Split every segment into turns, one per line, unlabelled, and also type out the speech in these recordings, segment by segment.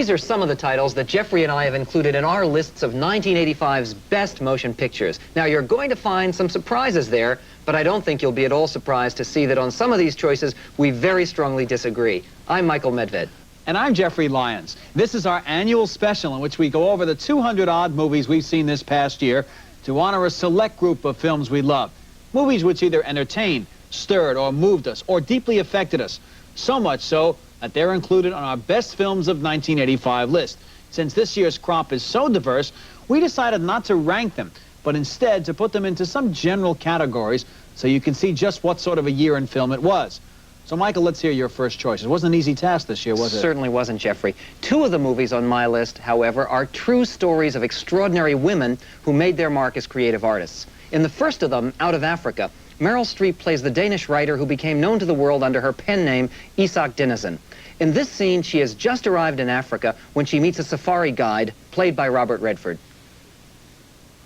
These are some of the titles that Jeffrey and I have included in our lists of 1985's best motion pictures. Now, you're going to find some surprises there, but I don't think you'll be at all surprised to see that on some of these choices, we very strongly disagree. I'm Michael Medved.
And I'm Jeffrey Lyons. This is our annual special in which we go over the 200-odd movies we've seen this past year to honor a select group of films we love. Movies which either entertained, stirred, or moved us, or deeply affected us. So much so that they're included on our Best Films of 1985 list. Since this year's crop is so diverse, we decided not to rank them, but instead to put them into some general categories so you can see just what sort of a year in film it was. So, Michael, let's hear your first choice. It wasn't an easy task this year, was it?
Certainly wasn't, Jeffrey. Two of the movies on my list, however, are true stories of extraordinary women who made their mark as creative artists. In the first of them, Out of Africa, Meryl Streep plays the Danish writer who became known to the world under her pen name, Isak Dinesen. In this scene, she has just arrived in Africa when she meets a safari guide, played by Robert Redford.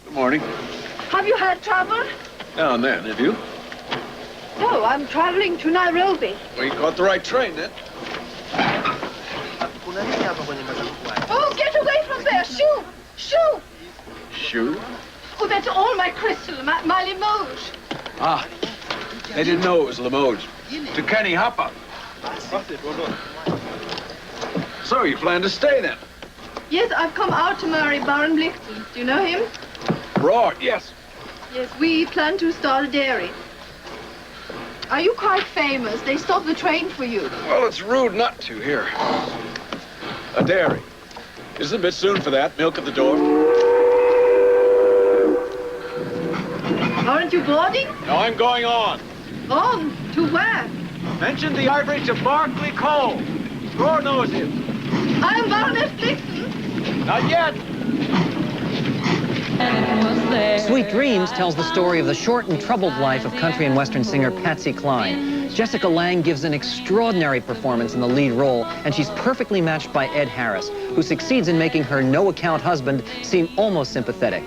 Good morning.
Have you had trouble?
Now and then, have you?
No, I'm traveling to Nairobi.
Well, you caught the right train, then.
Oh, get away from there! Shoo! Shoo!
Shoe?
Oh, that's all my crystal, my Limoges.
Ah, they didn't know it was Limoges. To Kenny Hopper. So, you plan to stay, then?
Yes, I've come out to marry Baron Blichten. Do you know him?
Broad, yes.
Yes, we plan to start a dairy. Are you quite famous? They stopped the train for you.
Well, it's rude not to here. A dairy. Isn't it a bit soon for that? Milk at the door?
Aren't you boarding?
No, I'm going on.
On? To where?
Mention the ivory to Barclay Cole. Lord knows him.
I'm Baroness Blichten.
Not yet.
Sweet Dreams tells the story of the short and troubled life of country and western singer Patsy Cline. Jessica Lange gives an extraordinary performance in the lead role, and she's perfectly matched by Ed Harris, who succeeds in making her no-account husband seem almost sympathetic.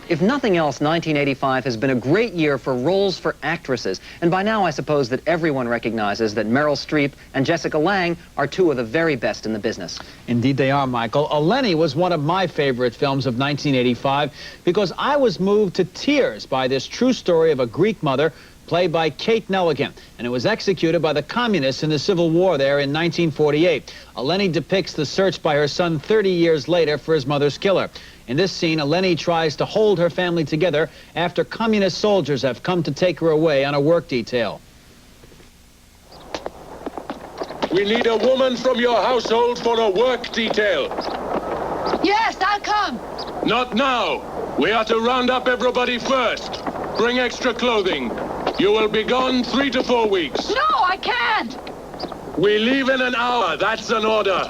If nothing else, 1985 has been a great year for roles for actresses, and by now I suppose that everyone recognizes that Meryl Streep and Jessica Lange are two of the very best in the business.
Indeed they are, Michael. Eleni was one of my favorite films of 1985 because I was moved to tears by this true story of a Greek mother played by Kate Nelligan, and it was executed by the communists in the Civil War there in 1948. Eleni depicts the search by her son 30 years later for his mother's killer. In this scene, Eleni tries to hold her family together after communist soldiers have come to take her away on a work detail.
We need a woman from your household for a work detail.
Yes, I'll come.
Not now. We are to round up everybody first. Bring extra clothing. You will be gone 3 to 4 weeks.
No, I can't.
We leave in an hour. That's an order.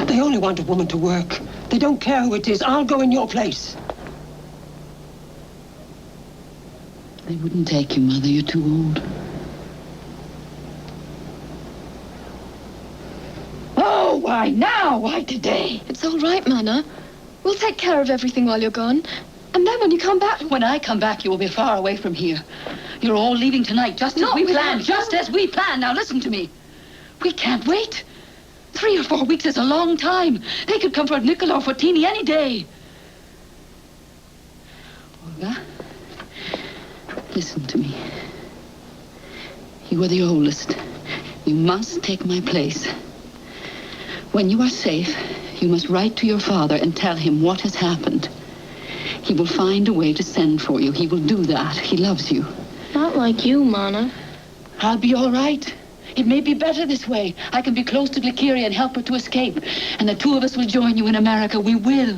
They only want a woman to work. They don't care who it is. I'll go in your place.
They wouldn't take you, Mother. You're too old.
Oh, why now? Why today?
It's all right, Mana. We'll take care of everything while you're gone. And then when you come back...
When I come back, you will be far away from here. You're all leaving tonight, just as we planned. Just as we planned. Now listen to me. We can't wait. 3 or 4 weeks is a long time. They could come for Nicola or for Teeny any day. Olga, listen to me. You are the oldest. You must take my place. When you are safe, you must write to your father and tell him what has happened. He will find a way to send for you. He will do that. He loves you.
Not like you, Mana.
I'll be all right. It may be better this way. I can be close to Glyceria and help her to escape. And the two of us will join you in America. We will.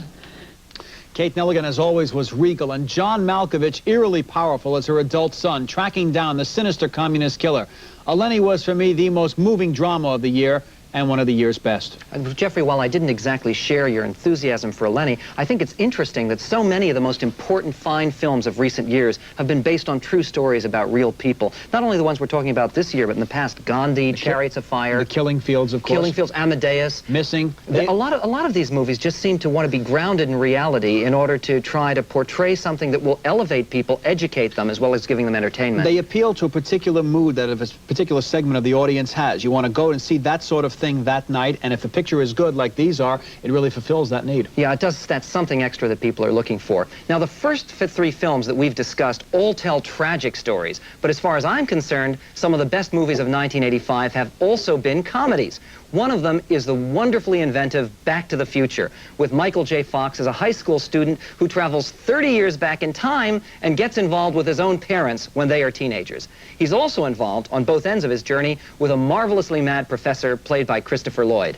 Kate Nelligan, as always, was regal, and John Malkovich eerily powerful as her adult son, tracking down the sinister communist killer. Eleni was, for me, the most moving drama of the year, and one of the year's best.
Jeffrey, while I didn't exactly share your enthusiasm for Eleni, I think it's interesting that so many of the most important fine films of recent years have been based on true stories about real people. Not only the ones we're talking about this year, but in the past, Gandhi, Chariots of Fire.
The Killing Fields, of course.
Killing Fields, Amadeus.
Missing.
A lot of these movies just seem to want to be grounded in reality in order to try to portray something that will elevate people, educate them, as well as giving them entertainment.
They appeal to a particular mood that a particular segment of the audience has. You want to go and see that sort of thing that night, and if the picture is good like these are, it really fulfills that need.
Yeah, it does. That's something extra that people are looking for. Now, the first three films that we've discussed all tell tragic stories, but as far as I'm concerned, some of the best movies of 1985 have also been comedies. One of them is the wonderfully inventive Back to the Future, with Michael J. Fox as a high school student who travels 30 years back in time and gets involved with his own parents when they are teenagers. He's also involved, on both ends of his journey, with a marvelously mad professor played by Christopher Lloyd.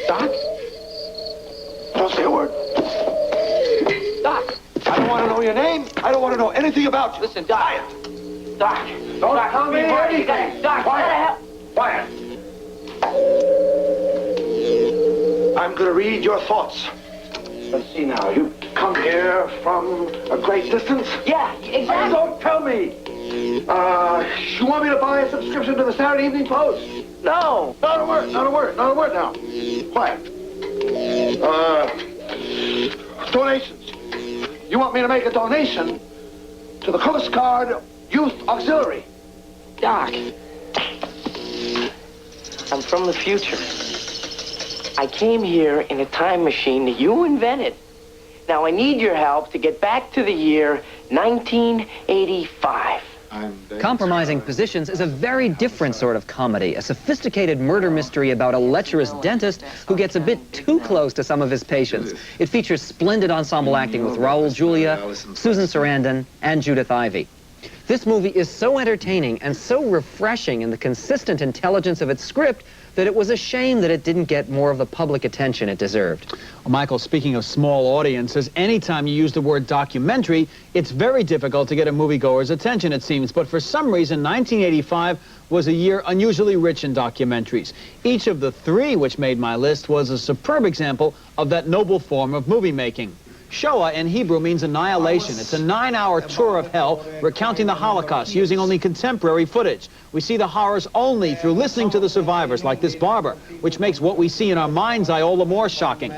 Doc? Don't say a word. Doc, I don't want to know your name. I don't want to know anything about you. Listen, Doc. Doc. Don't tell me anything. Doc, quiet. Quiet. I'm going to read your thoughts. Let's see now. You come here from a great distance? Yeah, exactly. Don't tell me. You want me to buy a subscription to the Saturday Evening Post? No. Not a word. Not a word. Not a word now. Quiet. Donations. You want me to make a donation to the Coast Guard Youth Auxiliary?
Doc, I'm from the future. I came here in a time machine that you invented. Now I need your help to get back to the year 1985.
Compromising Positions is a very different sort of comedy, a sophisticated murder mystery about a lecherous dentist who gets a bit too close to some of his patients. It features splendid ensemble acting with Raul Julia, Susan Sarandon, and Judith Ivey. This movie is so entertaining and so refreshing in the consistent intelligence of its script that it was a shame that it didn't get more of the public attention it deserved.
Well, Michael, speaking of small audiences, anytime you use the word documentary, it's very difficult to get a moviegoer's attention, it seems. But for some reason, 1985 was a year unusually rich in documentaries. Each of the three which made my list was a superb example of that noble form of movie making. Shoah in Hebrew means annihilation. It's a 9-hour tour of hell recounting the Holocaust using only contemporary footage. We see the horrors only through listening to the survivors, like this barber, which makes what we see in our mind's eye all the more shocking.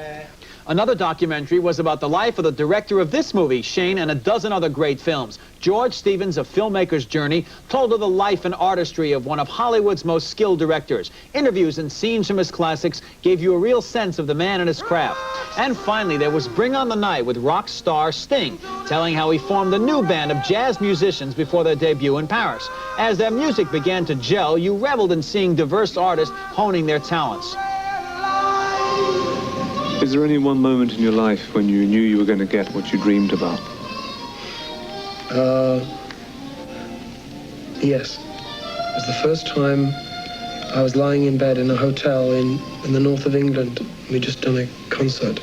Another documentary was about the life of the director of this movie, Shane, and a dozen other great films. George Stevens, A Filmmaker's Journey, told of the life and artistry of one of Hollywood's most skilled directors. Interviews and scenes from his classics gave you a real sense of the man and his craft. And finally, there was Bring on the Night with rock star Sting, telling how he formed a new band of jazz musicians before their debut in Paris. As their music began to gel, you reveled in seeing diverse artists honing their talents.
Is there any one moment in your life when you knew you were going to get what you dreamed about?
Yes. It was the first time I was lying in bed in a hotel in the north of England. We'd just done a concert.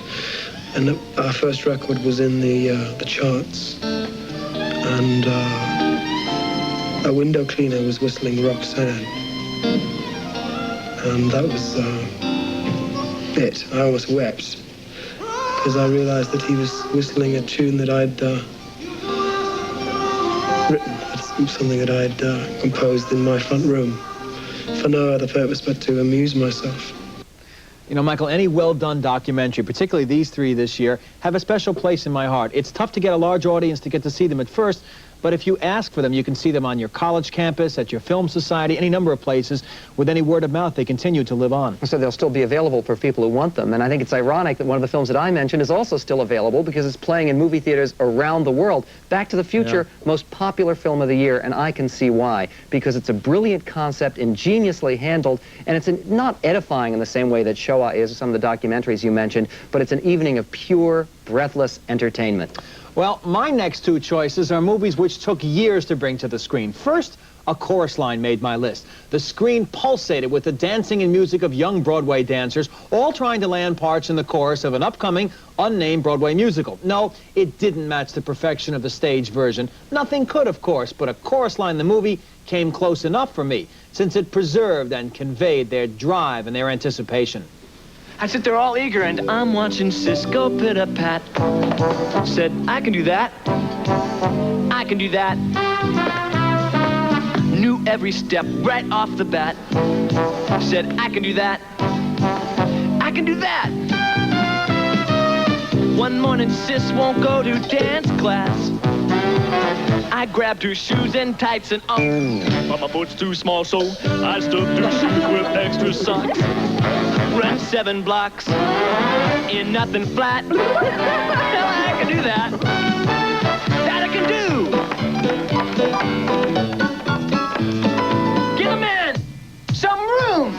And our first record was in the charts. And a window cleaner was whistling Roxanne. And that was it. I almost wept because I realized that he was whistling a tune that I'd written, something that I'd composed in my front room for no other purpose but to amuse myself.
You know, Michael, any well-done documentary, particularly these three this year, have a special place in my heart. It's tough to get a large audience to get to see them at first, but if you ask for them, you can see them on your college campus, at your film society, any number of places. With any word of mouth, they continue to live on.
So they'll still be available for people who want them. And I think it's ironic that one of the films that I mentioned is also still available because it's playing in movie theaters around the world. Back to the Future, most popular film of the year, and I can see why. Because it's a brilliant concept, ingeniously handled, and it's not edifying in the same way that Shoah is, some of the documentaries you mentioned, but it's an evening of pure, breathless entertainment.
Well, my next two choices are movies which took years to bring to the screen. First, A Chorus Line made my list. The screen pulsated with the dancing and music of young Broadway dancers, all trying to land parts in the chorus of an upcoming, unnamed Broadway musical. No, it didn't match the perfection of the stage version. Nothing could, of course, but A Chorus Line, the movie, came close enough for me, since it preserved and conveyed their drive and their anticipation.
I sit there all eager and I'm watching Cisco pit-a-pat. Said, I can do that. I can do that. Knew every step right off the bat. Said, I can do that. I can do that. One morning, Sis won't go to dance class. I grabbed her shoes and tights and but my foot's too small, so I stuffed her shoes with extra socks. Ran 7 blocks in nothing flat. Hell, I can do that. That I can do. Give a man some room.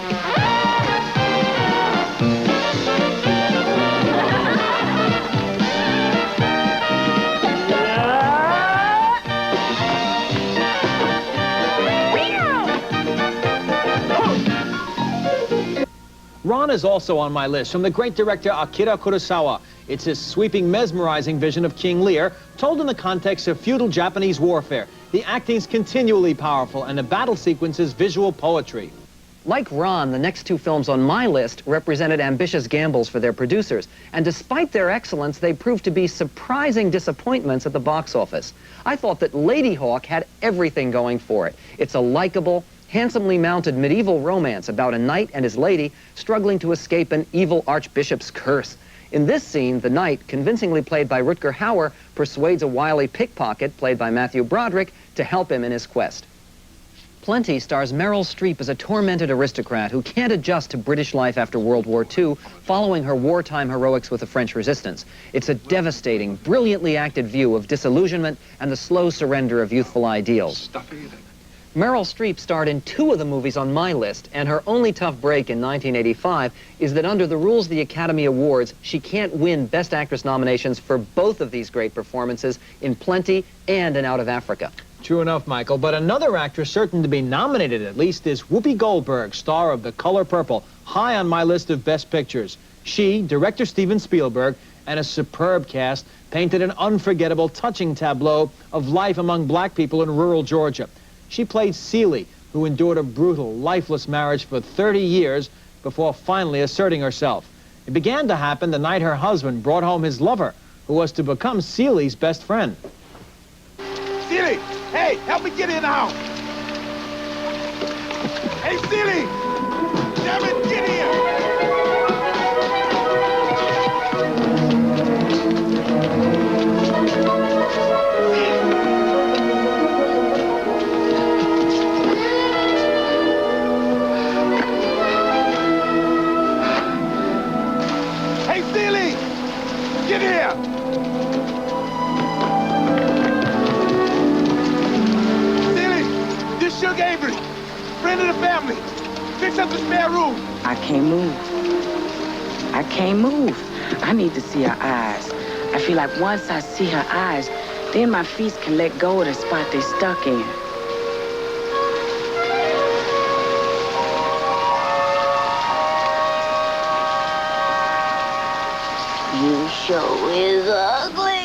Ron is also on my list, from the great director Akira Kurosawa. It's his sweeping, mesmerizing vision of King Lear, told in the context of feudal Japanese warfare. The acting's continually powerful, and the battle sequences visual poetry.
Like Ron, the next two films on my list represented ambitious gambles for their producers. And despite their excellence, they proved to be surprising disappointments at the box office. I thought that Lady Hawk had everything going for it. It's a likable, handsomely mounted medieval romance about a knight and his lady struggling to escape an evil archbishop's curse. In this scene, the knight, convincingly played by Rutger Hauer, persuades a wily pickpocket, played by Matthew Broderick, to help him in his quest. Plenty stars Meryl Streep as a tormented aristocrat who can't adjust to British life after World War II, following her wartime heroics with the French resistance. It's a devastating, brilliantly acted view of disillusionment and the slow surrender of youthful ideals. Meryl Streep starred in 2 of the movies on my list, and her only tough break in 1985 is that under the rules of the Academy Awards, she can't win Best Actress nominations for both of these great performances in Plenty and in Out of Africa.
True enough, Michael, but another actress certain to be nominated at least is Whoopi Goldberg, star of The Color Purple, high on my list of Best Pictures. She, director Steven Spielberg, and a superb cast painted an unforgettable, touching tableau of life among black people in rural Georgia. She played Celie, who endured a brutal, lifeless marriage for 30 years before finally asserting herself. It began to happen the night her husband brought home his lover, who was to become Celie's best friend.
Celie! Hey, help me get in the house! Hey, Celie! Damn it, get in! Get here! Celie, this Sugar Avery, friend of the family. Fix up the spare room.
I can't move. I can't move. I need to see her eyes. I feel like once I see her eyes, then my feet can let go of the spot they stuck in.
You sure is ugly.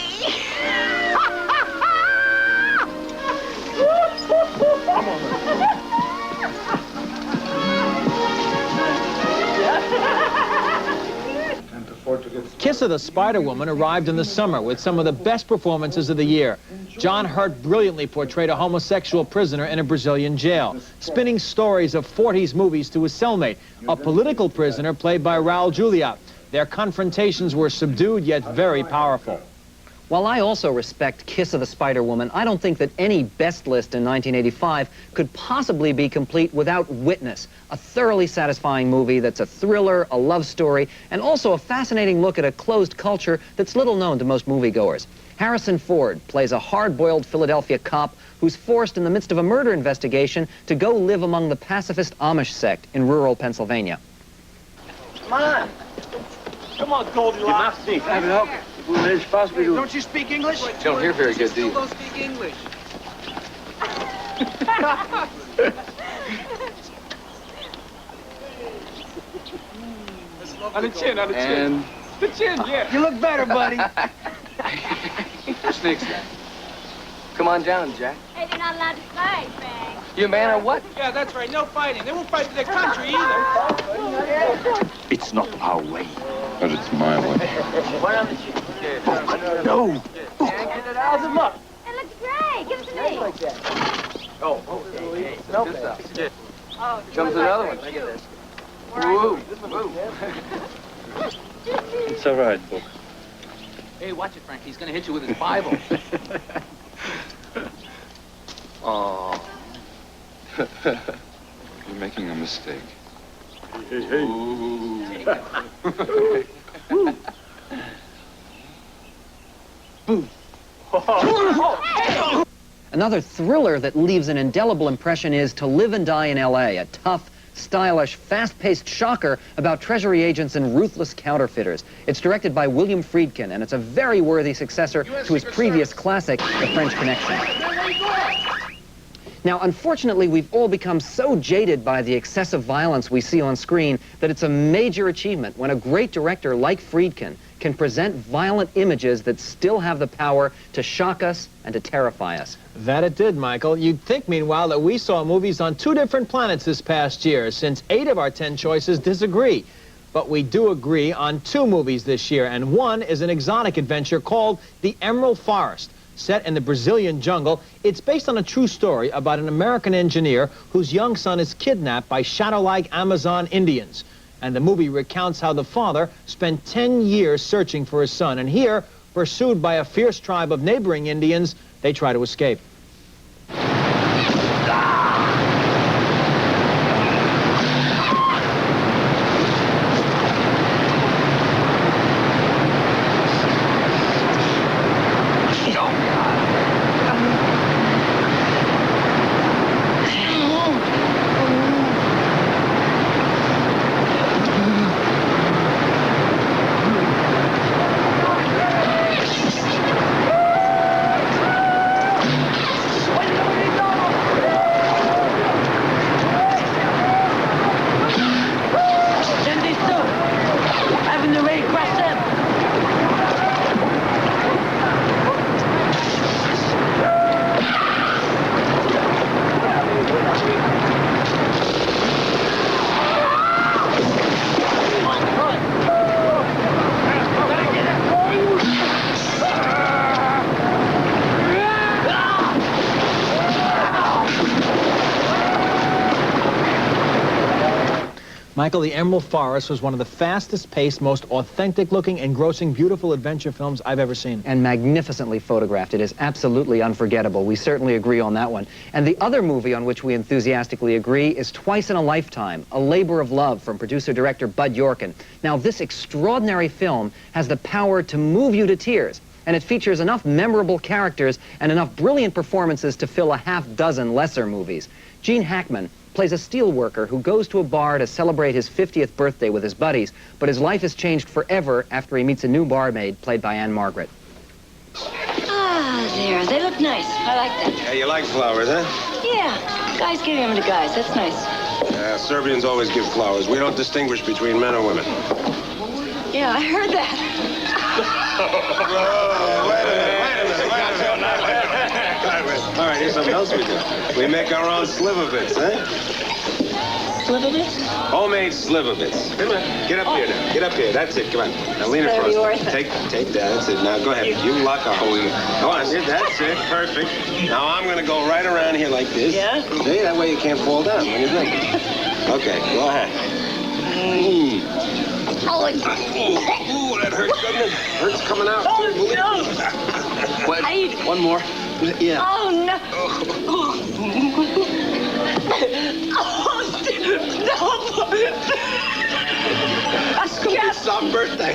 Kiss of the Spider-Woman arrived in the summer with some of the best performances of the year. John Hurt brilliantly portrayed a homosexual prisoner in a Brazilian jail, spinning stories of 40s movies to his cellmate, a political prisoner played by Raul Julia. Their confrontations were subdued yet very powerful.
While I also respect Kiss of the Spider-Woman, I don't think that any best list in 1985 could possibly be complete without Witness, a thoroughly satisfying movie that's a thriller, a love story, and also a fascinating look at a closed culture that's little known to most moviegoers. Harrison Ford plays a hard-boiled Philadelphia cop who's forced in the midst of a murder investigation to go live among the pacifist Amish sect in rural Pennsylvania.
Come on. Come on, Goldilocks.
You must see.
Don't you speak English?
Don't hear very good, do you?
Don't speak English. On the chin, on the chin.
And
The chin, yeah. You look better, buddy.
what's next, Jack? Come on down, Jack.
Hey, they're not allowed to fight, Frank.
You a man or what?
Yeah, that's right. No fighting. They won't fight for their country either.
It's not our way.
But it's my way.
No.
How's it look?
It looks great. Give it to me.
Oh, okay. No, good. Comes another one. Look at this. Woo. Woo.
It's all right, Book.
Hey, watch it, Frank. He's gonna hit you with his Bible.
Oh.
You're making a mistake.
Another thriller that leaves an indelible impression is To Live and Die in L.A., a tough, stylish, fast-paced shocker about Treasury agents and ruthless counterfeiters. It's directed by William Friedkin, and it's a very worthy successor to his previous classic, The French Connection. Now, unfortunately, we've all become so jaded by the excessive violence we see on screen that it's a major achievement when a great director like Friedkin can present violent images that still have the power to shock us and to terrify us.
That it did, Michael. You'd think, meanwhile, that we saw movies on 2 different planets this past year, since 8 of our 10 choices disagree. But we do agree on 2 movies this year, and one is an exotic adventure called The Emerald Forest. Set in the Brazilian jungle, it's based on a true story about an American engineer whose young son is kidnapped by shadow-like Amazon Indians. And the movie recounts how the father spent 10 years searching for his son. And here, pursued by a fierce tribe of neighboring Indians, they try to escape. Michael, The Emerald Forest was one of the fastest-paced, most authentic-looking, engrossing, beautiful adventure films I've ever seen.
And magnificently photographed. It is absolutely unforgettable. We certainly agree on that one. And the other movie on which we enthusiastically agree is Twice in a Lifetime, A Labor of Love from producer-director Bud Yorkin. Now, this extraordinary film has the power to move you to tears, and it features enough memorable characters and enough brilliant performances to fill a half-dozen lesser movies. Gene Hackman plays a steelworker who goes to a bar to celebrate his 50th birthday with his buddies, but his life is changed forever after he meets a new barmaid played by Anne Margaret.
Ah, there. They look nice. I like them.
Yeah, you like flowers, huh?
Yeah. Guys giving them to guys. That's nice.
Serbians always give flowers. We don't distinguish between men or women.
Yeah, I heard that.
Wait a minute. All right, here's something else we do. We make our own sliver bits, eh?
Sliver bits?
Homemade sliver bits. Come on, get up here now. Get up here. That's it. Come on. Now lean across. Take that. That's it. Now go ahead. You lock a hole in it. Go on. That's it. Perfect. Now I'm going to go right around here like this.
Yeah?
See, that way you can't fall down when you're drinking. Okay, go ahead. Ooh, that hurts, doesn't it? Hurts coming out.
Oh, no.
What? One more. Yeah.
Oh, no.
That's going to be some birthday.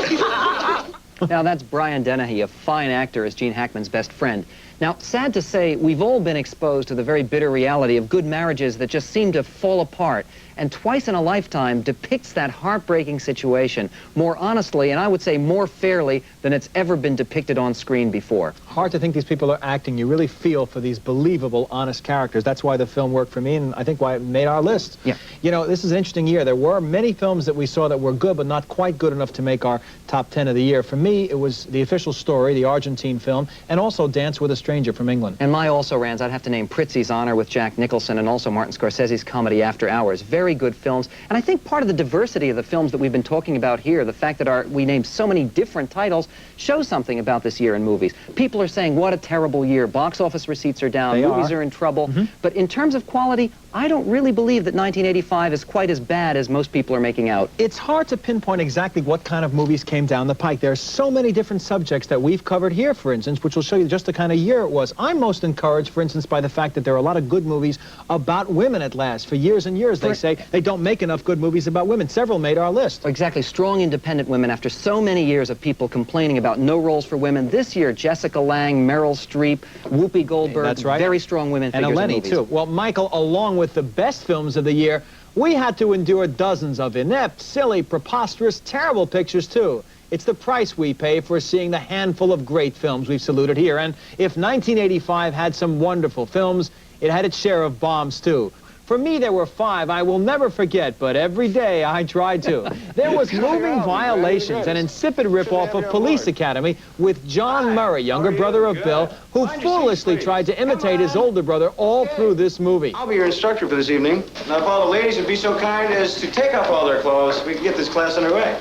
Now, that's Brian Dennehy, a fine actor as Gene Hackman's best friend. Now, Now, sad to say, we've all been exposed to the very bitter reality of good marriages that just seem to fall apart. And Twice in a Lifetime depicts that heartbreaking situation more honestly, and I would say more fairly, than it's ever been depicted on screen before.
Hard to think these people are acting. You really feel for these believable, honest characters. That's why the film worked for me, and I think why it made our list.
Yeah.
You know, this is an interesting year. There were many films that we saw that were good, but not quite good enough to make our top 10 of the year. For me, it was The Official Story, the Argentine film, and also Dance with a Stranger from England.
And my also-rans, I'd have to name Prizzi's Honor with Jack Nicholson and also Martin Scorsese's comedy After Hours. Very good films. And I think part of the diversity of the films that we've been talking about here, the fact that we named so many different titles, shows something about this year in movies. People are saying, what a terrible year. Box office receipts are down, movies are in trouble. But in terms of quality, I don't really believe that 1985 is quite as bad as most people are making out.
It's hard to pinpoint exactly what kind of movies came down the pike. There are so many different subjects that we've covered here, for instance, which will show you just the kind of year it was. I'm most encouraged, for instance, by the fact that there are a lot of good movies about women at last. For years and years, they say they don't make enough good movies about women. Several made our list.
Exactly. Strong, independent women. After so many years of people complaining about no roles for women, this year, Jessica Lange, Meryl Streep, Whoopi Goldberg,
that's right.
Very strong women
And
figures in
Eleni,
movies.
too. Well, Michael, along with the best films of the year, we had to endure dozens of inept, silly, preposterous, terrible pictures, too. It's the price we pay for seeing the handful of great films we've saluted here. And if 1985 had some wonderful films, it had its share of bombs, too. For me, there were 5 I will never forget, but every day I tried to. There was Moving Violations, an insipid ripoff of Police Academy with John Murray, younger brother of Bill, who foolishly tried to imitate his older brother all through this movie.
I'll be your instructor for this evening. Now, if all the ladies would be so kind as to take off all their clothes, we can get this class underway.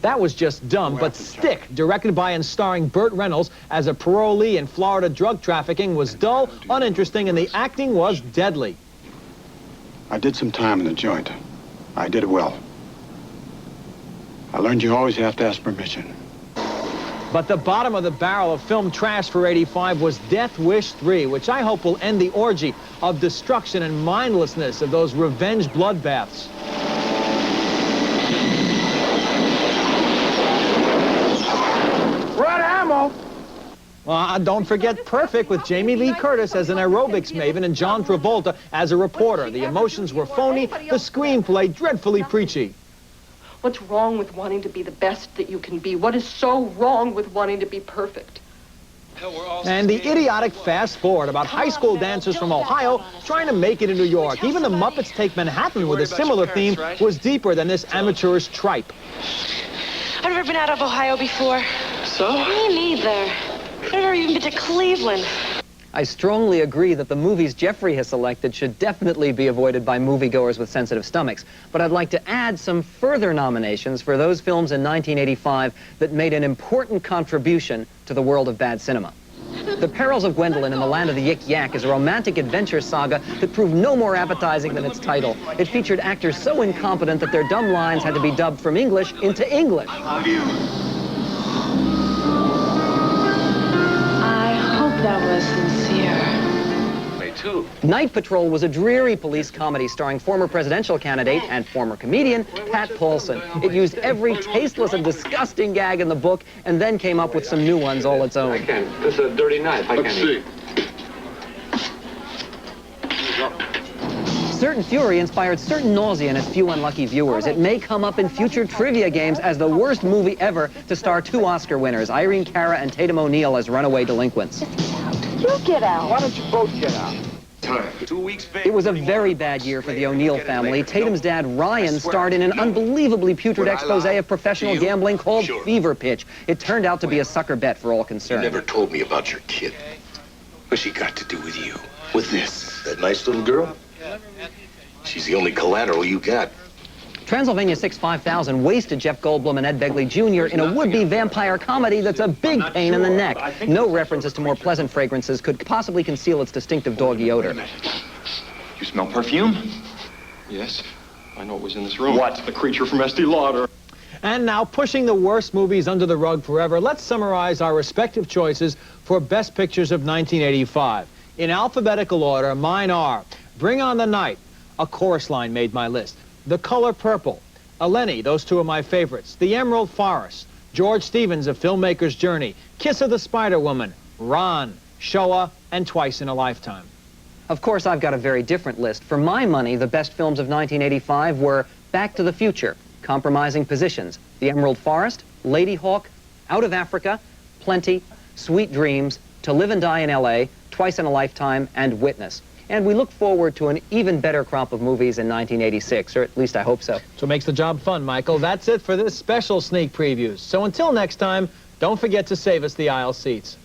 That was just dumb, but Stick, directed by and starring Burt Reynolds as a parolee in Florida drug trafficking, was dull, uninteresting, and the acting was deadly.
I did some time in the joint. I did it well. I learned you always have to ask permission.
But the bottom of the barrel of film trash for '85 was Death Wish 3, which I hope will end the orgy of destruction and mindlessness of those revenge bloodbaths.
We're out of ammo.
Don't forget Perfect with Jamie Lee Curtis as an aerobics maven and John Travolta as a reporter. The emotions were phony, the screenplay dreadfully preachy.
What's wrong with wanting to be the best that you can be? What is so wrong with wanting to be perfect?
And the idiotic fast forward about high school dancers from Ohio trying to make it in New York. Even the Muppets Take Manhattan with a similar theme was deeper than this amateurish tripe.
I've never been out of Ohio before.
So?
Me neither. I've never even been to Cleveland.
I strongly agree that the movies Jeffrey has selected should definitely be avoided by moviegoers with sensitive stomachs. But I'd like to add some further nominations for those films in 1985 that made an important contribution to the world of bad cinema. The Perils of Gwendolyn in the Land of the Yik Yak is a romantic adventure saga that proved no more appetizing than its title. It featured actors so incompetent that their dumb lines had to be dubbed from English into English.
That was sincere.
Me too.
Night Patrol was a dreary police comedy starring former presidential candidate and former comedian Pat Paulson. It used every tasteless and disgusting gag in the book and then came up with some new ones all its own.
I can't. This is a dirty knife. I can't eat.
Certain fury inspired certain nausea in its few unlucky viewers. It may come up in future trivia games as the worst movie ever to star 2 Oscar winners, Irene Cara and Tatum O'Neal as runaway delinquents.
You get out.
Why don't you both get out?
Time. 2 weeks.
It was a very bad year for the O'Neal family. Tatum's dad, Ryan, starred in an unbelievably putrid expose of professional gambling called Fever Pitch. It turned out to be a sucker bet for all concerned.
You never told me about your kid. What's she got to do with you? With this? That nice little girl? She's the only collateral you got.
Transylvania 6-5000 wasted Jeff Goldblum and Ed Begley Jr. in a would-be vampire comedy that's a big pain in the neck. No references to more pleasant fragrances could possibly conceal its distinctive doggy odor.
You smell perfume? Yes. I know it was in this room. What? The creature from Estee Lauder.
And now, pushing the worst movies under the rug forever, let's summarize our respective choices for Best Pictures of 1985. In alphabetical order, mine are Bring on the Night, A Chorus Line made my list. The Color Purple, Eleni, those 2 are my favorites. The Emerald Forest, George Stevens, A Filmmaker's Journey, Kiss of the Spider Woman, Ron, Shoah, and Twice in a Lifetime.
Of course, I've got a very different list. For my money, the best films of 1985 were Back to the Future, Compromising Positions, The Emerald Forest, Lady Hawk, Out of Africa, Plenty, Sweet Dreams, To Live and Die in L.A., Twice in a Lifetime, and Witness. And we look forward to an even better crop of movies in 1986, or at least I hope so.
So it makes the job fun, Michael. That's it for this special sneak previews. So until next time, don't forget to save us the aisle seats.